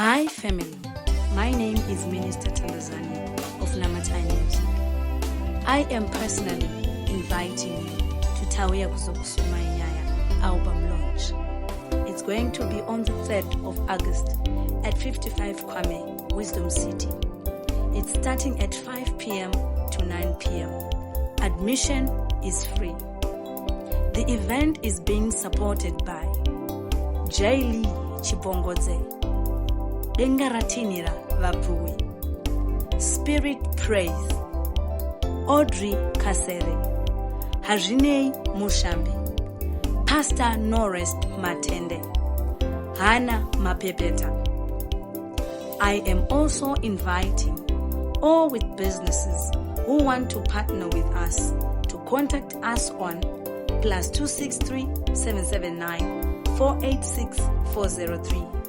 Hi family, my name is Minister Tandazani of Namatai Music. I am personally inviting you to Tauya Kuzokusuma Inyaya album launch. It's going to be on the 3rd of August at 55 Kwame, Wisdom City. It's starting at 5 p.m. to 9 p.m. Admission is free. The event is being supported by J. Lee Chibongodze, Dengaratinira Vabui, Spirit Praise, Audrey Kasere, Hajinei Mushambi, Pastor Norris Matende, Hannah Mapepeta. I am also inviting all with businesses who want to partner with us to contact us on +263 779 486 403.